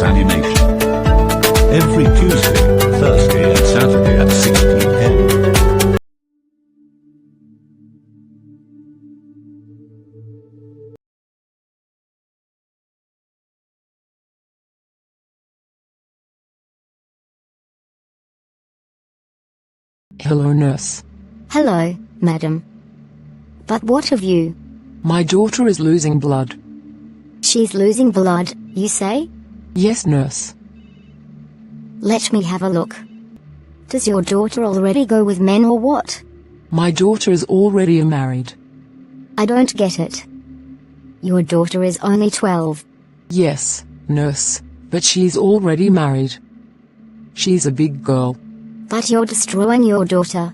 Sex Animation. Every Tuesday, Thursday and Saturday at 6 p.m. Hello, nurse. Hello, madam. But what have you? My daughter is losing blood. She's losing blood, you say? Yes, nurse. Let me have a look. Does your daughter already go with men or what? My daughter is already married. I don't get it. Your daughter is only 12. Yes, nurse, but she's already married. She's a big girl. But you're destroying your daughter.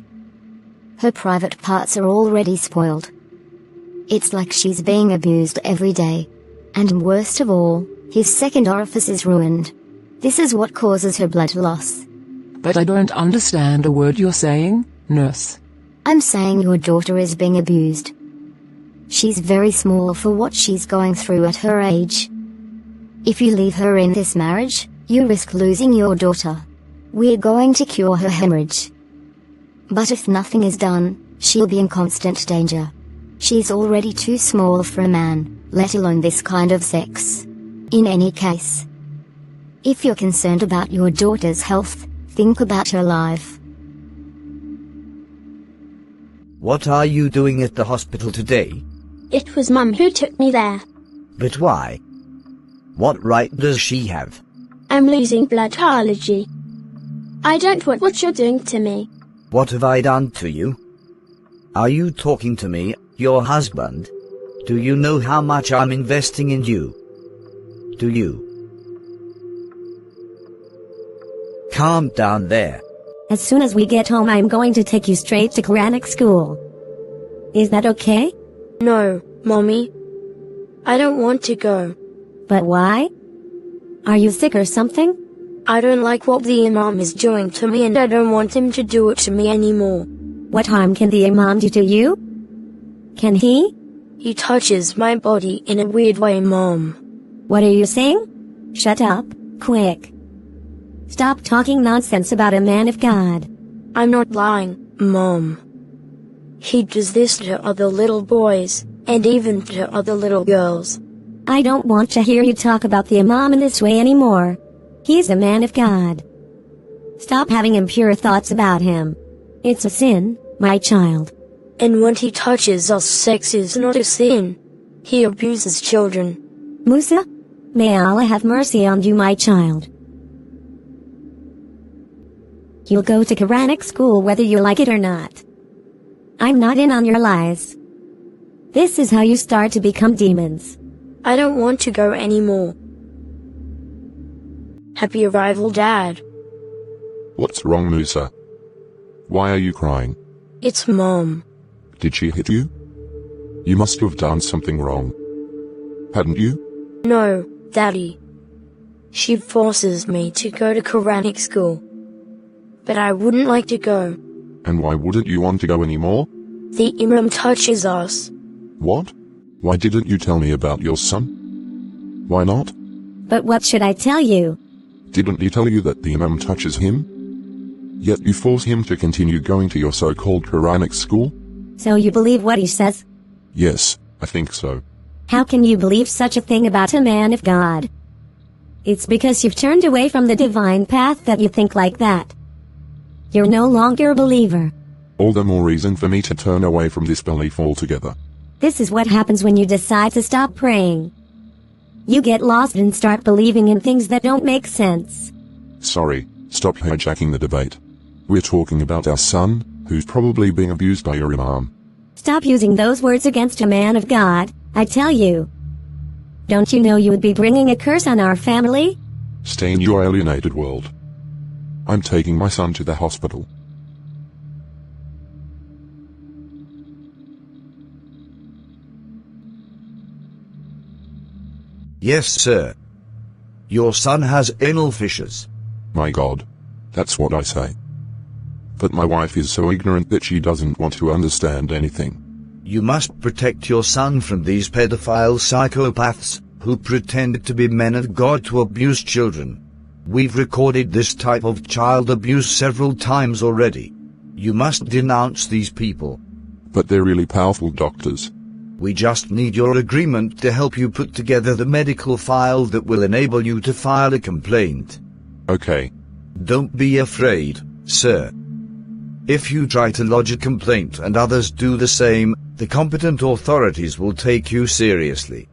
Her private parts are already spoiled. It's like she's being abused every day. And worst of all, his second orifice is ruined. This is what causes her blood loss. But I don't understand a word you're saying, nurse. I'm saying your daughter is being abused. She's very small for what she's going through at her age. If you leave her in this marriage, you risk losing your daughter. We're going to cure her hemorrhage. But if nothing is done, she'll be in constant danger. She's already too small for a man, let alone this kind of sex. In any case, if you're concerned about your daughter's health, think about her life. What are you doing at the hospital today? It was Mum who took me there. But why? What right does she have? I'm losing blood allergy. I don't want what you're doing to me. What have I done to you? Are you talking to me, your husband? Do you know how much I'm investing in you? Do you? Calm down there. As soon as we get home, I'm going to take you straight to Quranic school. Is that okay? No, Mommy. I don't want to go. But why? Are you sick or something? I don't like what the Imam is doing to me, and I don't want him to do it to me anymore. What harm can the Imam do to you? Can he? He touches my body in a weird way, Mom. What are you saying? Shut up, quick. Stop talking nonsense about a man of God. I'm not lying, Mom. He does this to other little boys, and even to other little girls. I don't want to hear you talk about the Imam in this way anymore. He's a man of God. Stop having impure thoughts about him. It's a sin, my child. And when he touches us, sex is not a sin. He abuses children. Musa, may Allah have mercy on you, my child. You'll go to Quranic school whether you like it or not. I'm not in on your lies. This is how you start to become demons. I don't want to go anymore. Happy arrival, Dad. What's wrong, Musa? Why are you crying? It's Mom. Did she hit you? You must have done something wrong. Hadn't you? No, Daddy. She forces me to go to Quranic school. But I wouldn't like to go. And why wouldn't you want to go anymore? The Imam touches us. What? Why didn't you tell me about your son? Why not? But what should I tell you? Didn't he tell you that the Imam touches him? Yet you force him to continue going to your so-called Quranic school? So you believe what he says? Yes, I think so. How can you believe such a thing about a man of God? It's because you've turned away from the divine path that you think like that. You're no longer a believer. All the more reason for me to turn away from this belief altogether. This is what happens when you decide to stop praying. You get lost and start believing in things that don't make sense. Sorry, stop hijacking the debate. We're talking about our son, who's probably being abused by your Imam. Stop using those words against a man of God, I tell you. Don't you know you would be bringing a curse on our family? Stay in your alienated world. I'm taking my son to the hospital. Yes, sir. Your son has anal fissures. My God. That's what I say. But my wife is so ignorant that she doesn't want to understand anything. You must protect your son from these pedophile psychopaths, who pretended to be men of God to abuse children. We've recorded this type of child abuse several times already. You must denounce these people. But they're really powerful doctors. We just need your agreement to help you put together the medical file that will enable you to file a complaint. Okay. Don't be afraid, sir. If you try to lodge a complaint and others do the same, the competent authorities will take you seriously.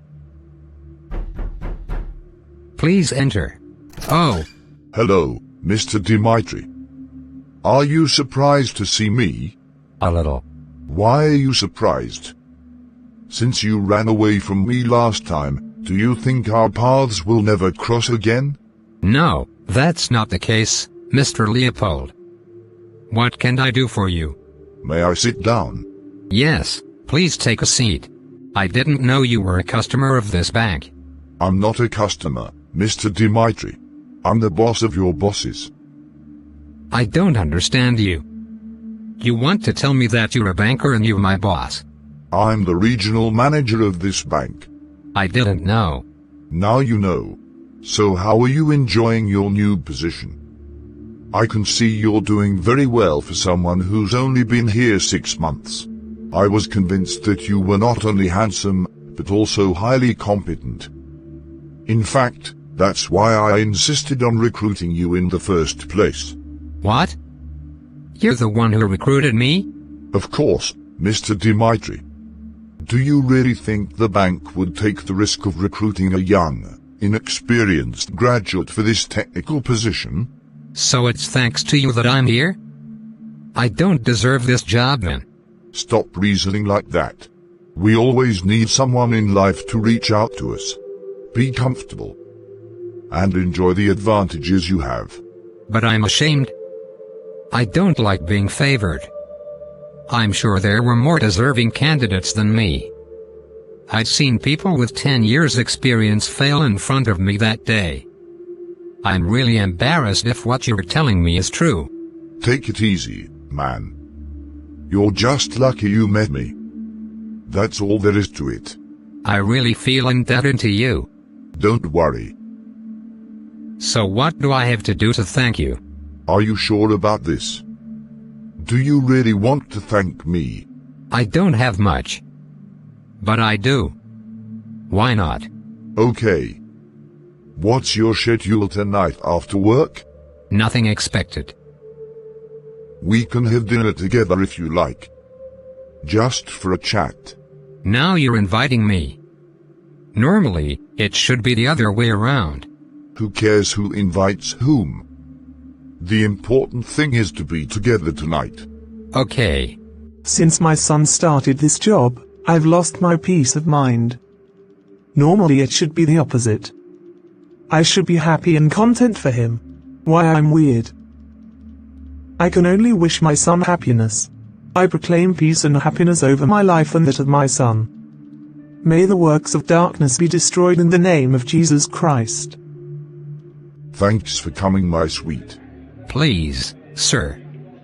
Please enter. Oh. Hello, Mr. Dimitri. Are you surprised to see me? A little. Why are you surprised? Since you ran away from me last time, do you think our paths will never cross again? No, that's not the case, Mr. Leopold. What can I do for you? May I sit down? Yes, please take a seat. I didn't know you were a customer of this bank. I'm not a customer, Mr. Dimitri. I'm the boss of your bosses. I don't understand you. You want to tell me that you're a banker and you're my boss? I'm the regional manager of this bank. I didn't know. Now you know. So how are you enjoying your new position? I can see you're doing very well for someone who's only been here 6 months. I was convinced that you were not only handsome, but also highly competent. In fact, that's why I insisted on recruiting you in the first place. What? You're the one who recruited me? Of course, Mr. Dimitri. Do you really think the bank would take the risk of recruiting a young, inexperienced graduate for this technical position? So it's thanks to you that I'm here? I don't deserve this job then. Stop reasoning like that. We always need someone in life to reach out to us. Be comfortable. And enjoy the advantages you have. But I'm ashamed. I don't like being favored. I'm sure there were more deserving candidates than me. I'd seen people with 10 years experience fail in front of me that day. I'm really embarrassed if what you're telling me is true. Take it easy, man. You're just lucky you met me. That's all there is to it. I really feel indebted to you. Don't worry. So what do I have to do to thank you? Are you sure about this? Do you really want to thank me? I don't have much. But I do. Why not? Okay. What's your schedule tonight after work? Nothing expected. We can have dinner together if you like. Just for a chat. Now you're inviting me. Normally, it should be the other way around. Who cares who invites whom? The important thing is to be together tonight. Okay. Since my son started this job, I've lost my peace of mind. Normally it should be the opposite. I should be happy and content for him. Why I'm weird. I can only wish my son happiness. I proclaim peace and happiness over my life and that of my son. May the works of darkness be destroyed in the name of Jesus Christ. Thanks for coming, my sweet. Please, sir.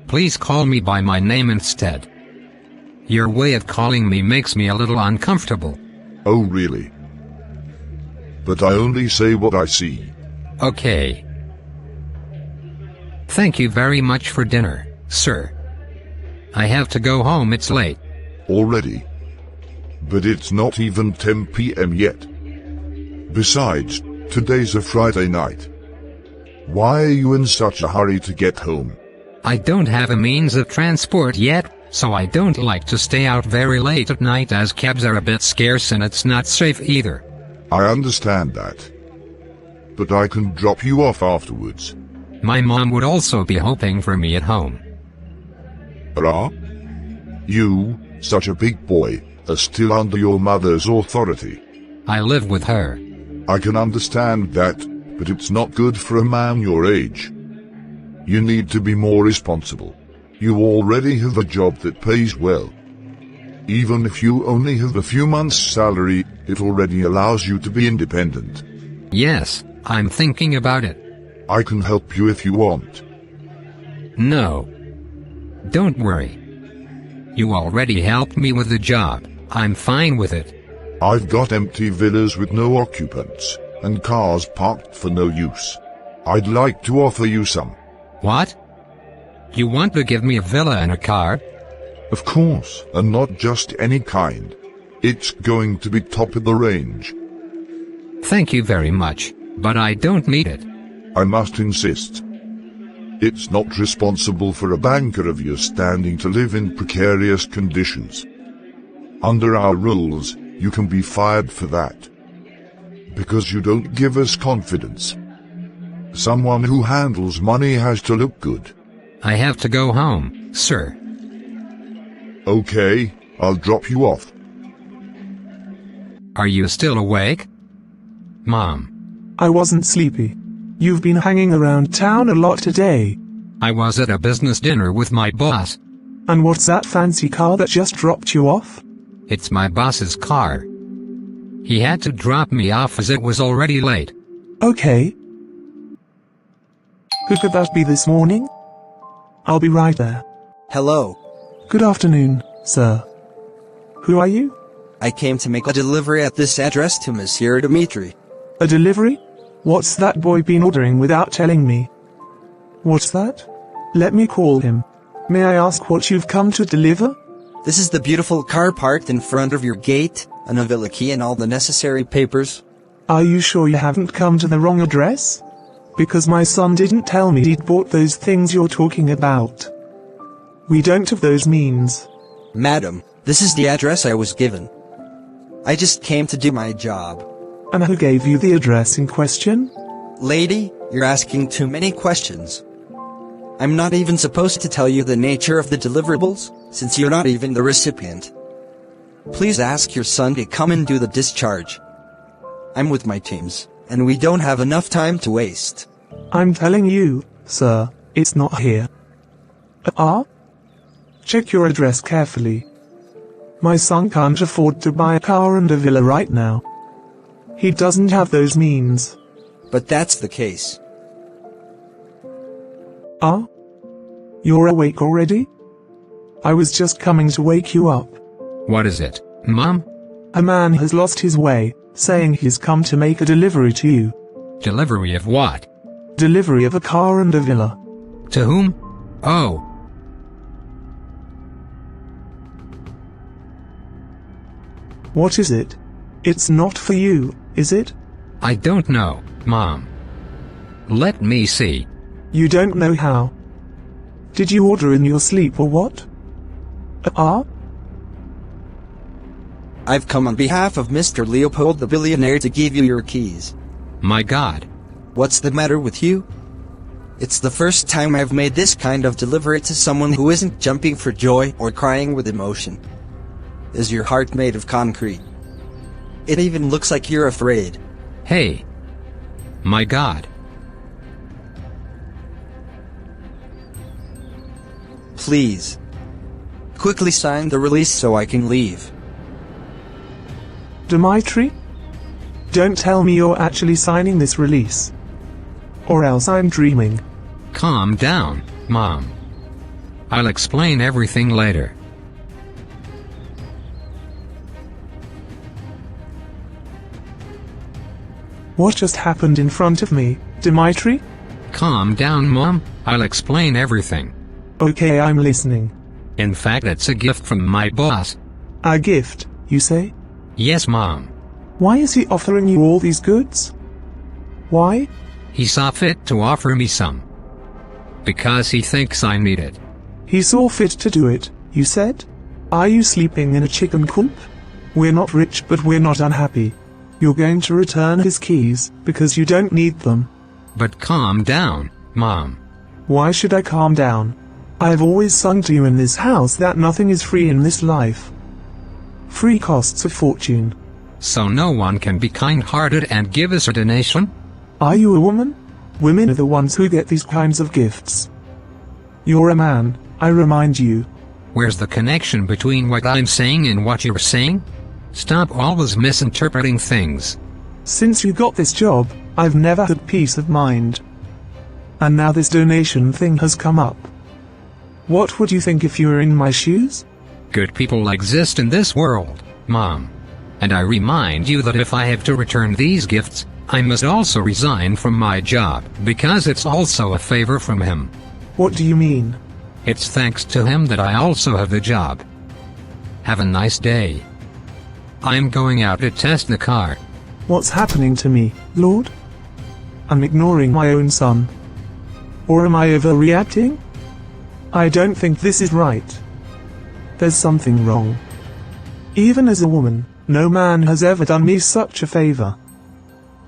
Please call me by my name instead. Your way of calling me makes me a little uncomfortable. Oh really? But I only say what I see. Okay. Thank you very much for dinner, sir. I have to go home, it's late. Already? But it's not even 10 p.m. yet. Besides, today's a Friday night. Why are you in such a hurry to get home? I don't have a means of transport yet, so I don't like to stay out very late at night as cabs are a bit scarce and it's not safe either. I understand that. But I can drop you off afterwards. My mom would also be hoping for me at home. Hurrah? You, such a big boy, are still under your mother's authority. I live with her. I can understand that, but it's not good for a man your age. You need to be more responsible. You already have a job that pays well. Even if you only have a few months' salary, it already allows you to be independent. Yes, I'm thinking about it. I can help you if you want. No. Don't worry. You already helped me with the job. I'm fine with it. I've got empty villas with no occupants, and cars parked for no use. I'd like to offer you some. What? You want to give me a villa and a car? Of course, and not just any kind. It's going to be top of the range. Thank you very much, but I don't need it. I must insist. It's not responsible for a banker of your standing to live in precarious conditions. Under our rules, you can be fired for that. Because you don't give us confidence. Someone who handles money has to look good. I have to go home, sir. Okay, I'll drop you off. Are you still awake? Mom. I wasn't sleepy. You've been hanging around town a lot today. I was at a business dinner with my boss. And what's that fancy car that just dropped you off? It's my boss's car. He had to drop me off as it was already late. Okay. Who could that be this morning? I'll be right there. Hello. Good afternoon, sir. Who are you? I came to make a delivery at this address to Monsieur Dimitri. A delivery? What's that boy been ordering without telling me? What's that? Let me call him. May I ask what you've come to deliver? This is the beautiful car parked in front of your gate, and a villa key and all the necessary papers. Are you sure you haven't come to the wrong address? Because my son didn't tell me he'd bought those things you're talking about. We don't have those means. Madam, this is the address I was given. I just came to do my job. And who gave you the address in question? Lady, you're asking too many questions. I'm not even supposed to tell you the nature of the deliverables, since you're not even the recipient. Please ask your son to come and do the discharge. I'm with my teams, and we don't have enough time to waste. I'm telling you, sir, it's not here. Check your address carefully. My son can't afford to buy a car and a villa right now. He doesn't have those means. But that's the case. You're awake already? I was just coming to wake you up. What is it, Mom? A man has lost his way, saying he's come to make a delivery to you. Delivery of what? Delivery of a car and a villa. To whom? Oh. What is it? It's not for you, is it? I don't know, Mom. Let me see. You don't know how? Did you order in your sleep or what? I've come on behalf of Mr. Leopold the billionaire to give you your keys. My God. What's the matter with you? It's the first time I've made this kind of delivery to someone who isn't jumping for joy or crying with emotion. Is your heart made of concrete? It even looks like you're afraid. Hey. My God. Please. Quickly sign the release so I can leave. Dimitri? Don't tell me you're actually signing this release. Or else I'm dreaming. Calm down, Mom. I'll explain everything later. What just happened in front of me, Dimitri? Calm down, Mom. I'll explain everything. Okay, I'm listening. In fact, it's a gift from my boss. A gift, you say? Yes, Mom. Why is he offering you all these goods? Why? He saw fit to offer me some. Because he thinks I need it. He saw fit to do it, you said? Are you sleeping in a chicken coop? We're not rich, but we're not unhappy. You're going to return his keys, because you don't need them. But calm down, Mom. Why should I calm down? I've always sung to you in this house that nothing is free in this life. Free costs a fortune. So no one can be kind-hearted and give us a donation? Are you a woman? Women are the ones who get these kinds of gifts. You're a man, I remind you. Where's the connection between what I'm saying and what you're saying? Stop always misinterpreting things. Since you got this job, I've never had peace of mind. And now this donation thing has come up. What would you think if you were in my shoes? Good people exist in this world, Mom. And I remind you that if I have to return these gifts, I must also resign from my job, because it's also a favor from him. What do you mean? It's thanks to him that I also have the job. Have a nice day. I'm going out to test the car. What's happening to me, Lord? I'm ignoring my own son. Or am I overreacting? I don't think this is right. There's something wrong. Even as a woman, no man has ever done me such a favor.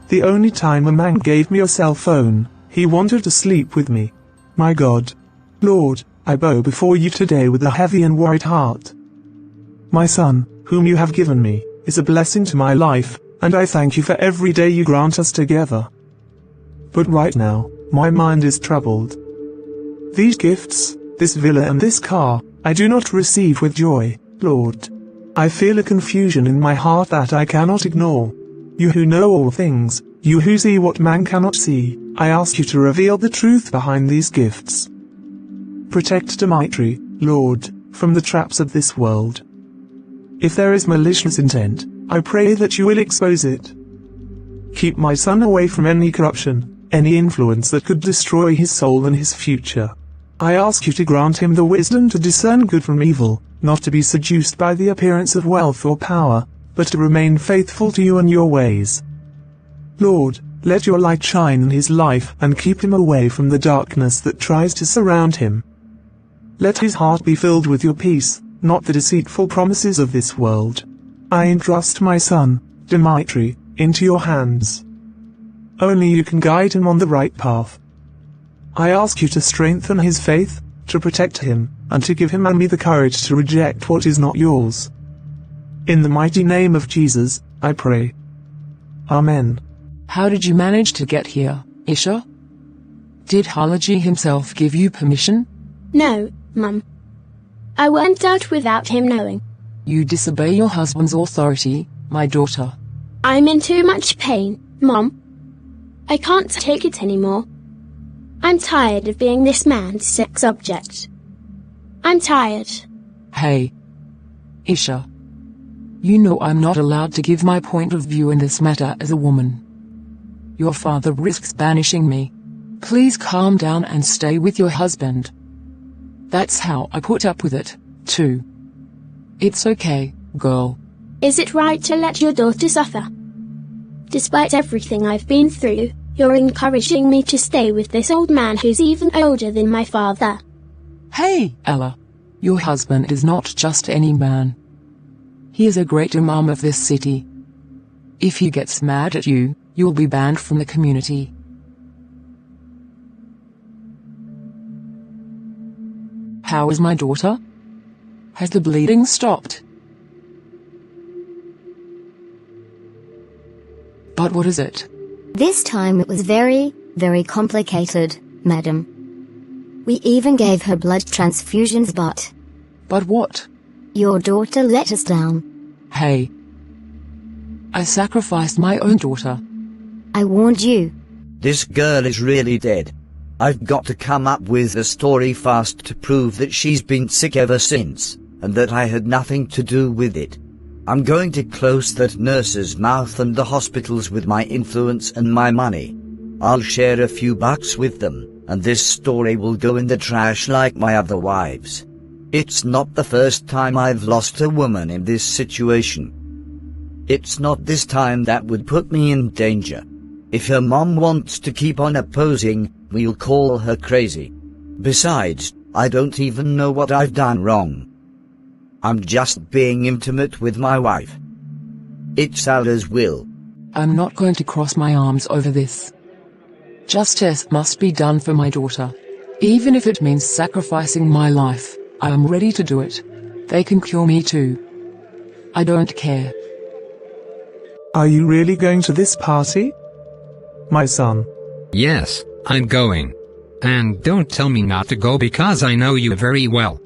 The only time a man gave me a cell phone, he wanted to sleep with me. My God. Lord, I bow before you today with a heavy and worried heart. My son, whom you have given me, is a blessing to my life, and I thank you for every day you grant us together. But right now, my mind is troubled. These gifts, this villa and this car, I do not receive with joy, Lord. I feel a confusion in my heart that I cannot ignore. You who know all things, you who see what man cannot see, I ask you to reveal the truth behind these gifts. Protect Dimitri, Lord, from the traps of this world. If there is malicious intent, I pray that you will expose it. Keep my son away from any corruption, any influence that could destroy his soul and his future. I ask you to grant him the wisdom to discern good from evil, not to be seduced by the appearance of wealth or power, but to remain faithful to you and your ways. Lord, let your light shine in his life and keep him away from the darkness that tries to surround him. Let his heart be filled with your peace, not the deceitful promises of this world. I entrust my son, Dimitri, into your hands. Only you can guide him on the right path. I ask you to strengthen his faith, to protect him, and to give him and me the courage to reject what is not yours. In the mighty name of Jesus, I pray. Amen. How did you manage to get here, Isha? Did Halaji himself give you permission? No, Mum. I went out without him knowing. You disobey your husband's authority, my daughter. I'm in too much pain, Mom. I can't take it anymore. I'm tired of being this man's sex object. I'm tired. Hey, Isha. You know I'm not allowed to give my point of view in this matter as a woman. Your father risks banishing me. Please calm down and stay with your husband. That's how I put up with it, too. It's okay, girl. Is it right to let your daughter suffer? Despite everything I've been through, you're encouraging me to stay with this old man who's even older than my father. Hey, Ella. Your husband is not just any man. He is a great imam of this city. If he gets mad at you, you'll be banned from the community. How is my daughter? Has the bleeding stopped? But what is it? This time it was very, very complicated, madam. We even gave her blood transfusions But what? Your daughter let us down. Hey. I sacrificed my own daughter. I warned you. This girl is really dead. I've got to come up with a story fast to prove that she's been sick ever since, and that I had nothing to do with it. I'm going to close that nurse's mouth and the hospitals with my influence and my money. I'll share a few bucks with them, and this story will go in the trash like my other wives. It's not the first time I've lost a woman in this situation. It's not this time that would put me in danger. If her mom wants to keep on opposing, we'll call her crazy. Besides, I don't even know what I've done wrong. I'm just being intimate with my wife. It's Allah's will. I'm not going to cross my arms over this. Justice must be done for my daughter. Even if it means sacrificing my life, I am ready to do it. They can kill me too. I don't care. Are you really going to this party? My son. Yes, I'm going. And don't tell me not to go because I know you very well.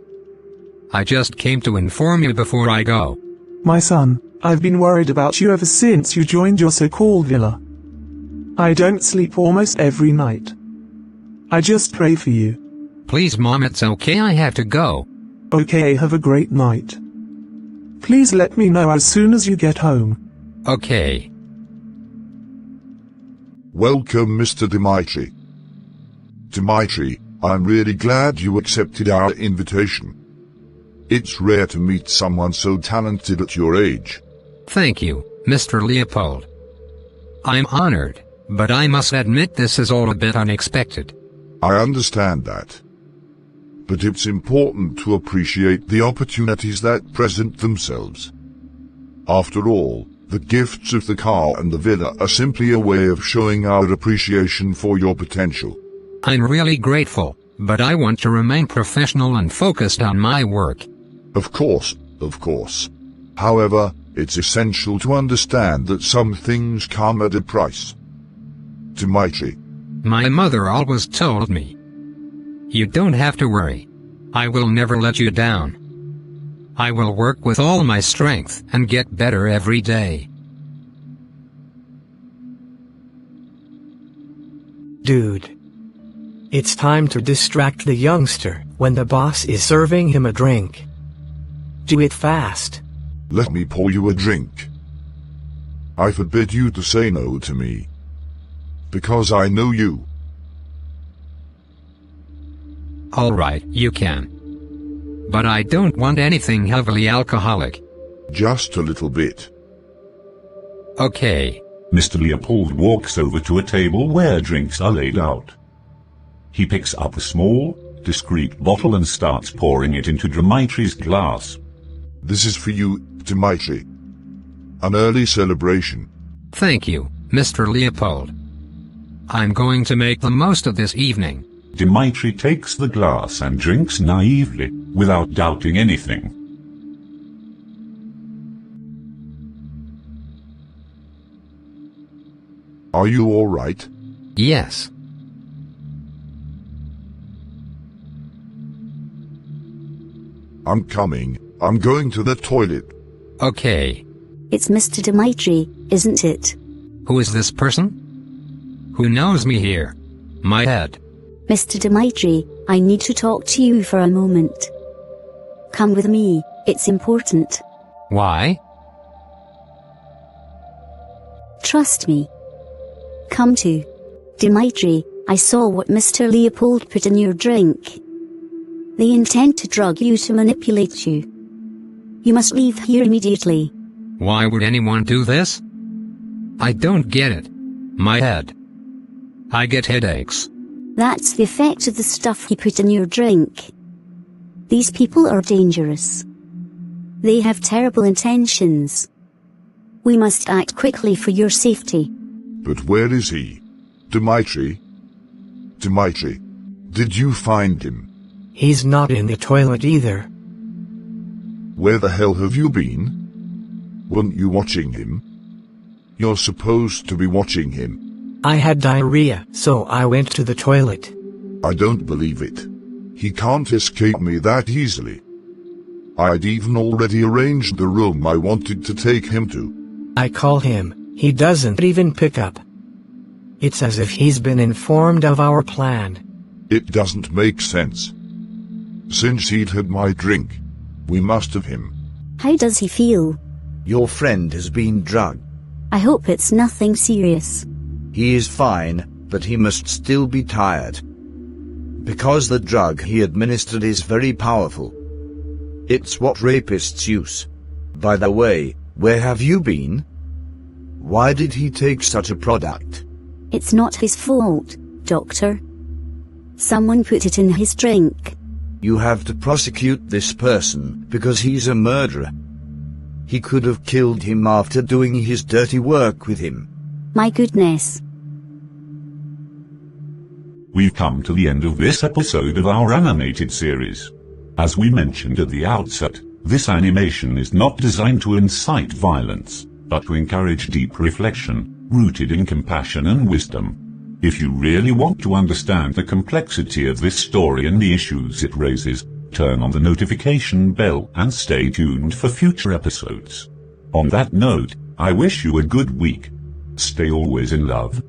I just came to inform you before I go. My son, I've been worried about you ever since you joined your so-called villa. I don't sleep almost every night. I just pray for you. Please, Mom, it's okay, I have to go. Okay, have a great night. Please let me know as soon as you get home. Okay. Welcome, Mr. Dimitri. Dimitri, I'm really glad you accepted our invitation. It's rare to meet someone so talented at your age. Thank you, Mr. Leopold. I'm honored, but I must admit this is all a bit unexpected. I understand that. But it's important to appreciate the opportunities that present themselves. After all, the gifts of the car and the villa are simply a way of showing our appreciation for your potential. I'm really grateful, but I want to remain professional and focused on my work. Of course, of course. However, it's essential to understand that some things come at a price. Dimitri. My mother always told me, "You don't have to worry. I will never let you down. I will work with all my strength and get better every day." Dude. It's time to distract the youngster when the boss is serving him a drink. Do it fast. Let me pour you a drink. I forbid you to say no to me. Because I know you. All right, you can. But I don't want anything heavily alcoholic. Just a little bit. Okay. Mr. Leopold walks over to a table where drinks are laid out. He picks up a small, discreet bottle and starts pouring it into Dimitri's glass. This is for you, Dimitri. An early celebration. Thank you, Mr. Leopold. I'm going to make the most of this evening. Dimitri takes the glass and drinks naively, without doubting anything. Are you all right? Yes. I'm coming. I'm going to the toilet. Okay. It's Mr. Dimitri, isn't it? Who is this person? Who knows me here? My head. Mr. Dimitri, I need to talk to you for a moment. Come with me, it's important. Why? Trust me. Come to. Dimitri, I saw what Mr. Leopold put in your drink. They intend to drug you to manipulate you. You must leave here immediately. Why would anyone do this? I don't get it. My head. I get headaches. That's the effect of the stuff he put in your drink. These people are dangerous. They have terrible intentions. We must act quickly for your safety. But where is he? Dimitri? Dimitri, did you find him? He's not in the toilet either. Where the hell have you been? Weren't you watching him? You're supposed to be watching him. I had diarrhea, so I went to the toilet. I don't believe it. He can't escape me that easily. I'd even already arranged the room I wanted to take him to. I call him, he doesn't even pick up. It's as if he's been informed of our plan. It doesn't make sense. Since he'd had my drink, we must have him. How does he feel? Your friend has been drugged. I hope it's nothing serious. He is fine, but he must still be tired. Because the drug he administered is very powerful. It's what rapists use. By the way, where have you been? Why did he take such a product? It's not his fault, Doctor. Someone put it in his drink. You have to prosecute this person because he's a murderer. He could have killed him after doing his dirty work with him. My goodness. We've come to the end of this episode of our animated series. As we mentioned at the outset, this animation is not designed to incite violence, but to encourage deep reflection, rooted in compassion and wisdom. If you really want to understand the complexity of this story and the issues it raises, turn on the notification bell and stay tuned for future episodes. On that note, I wish you a good week. Stay always in love.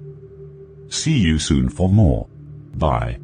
See you soon for more. Bye.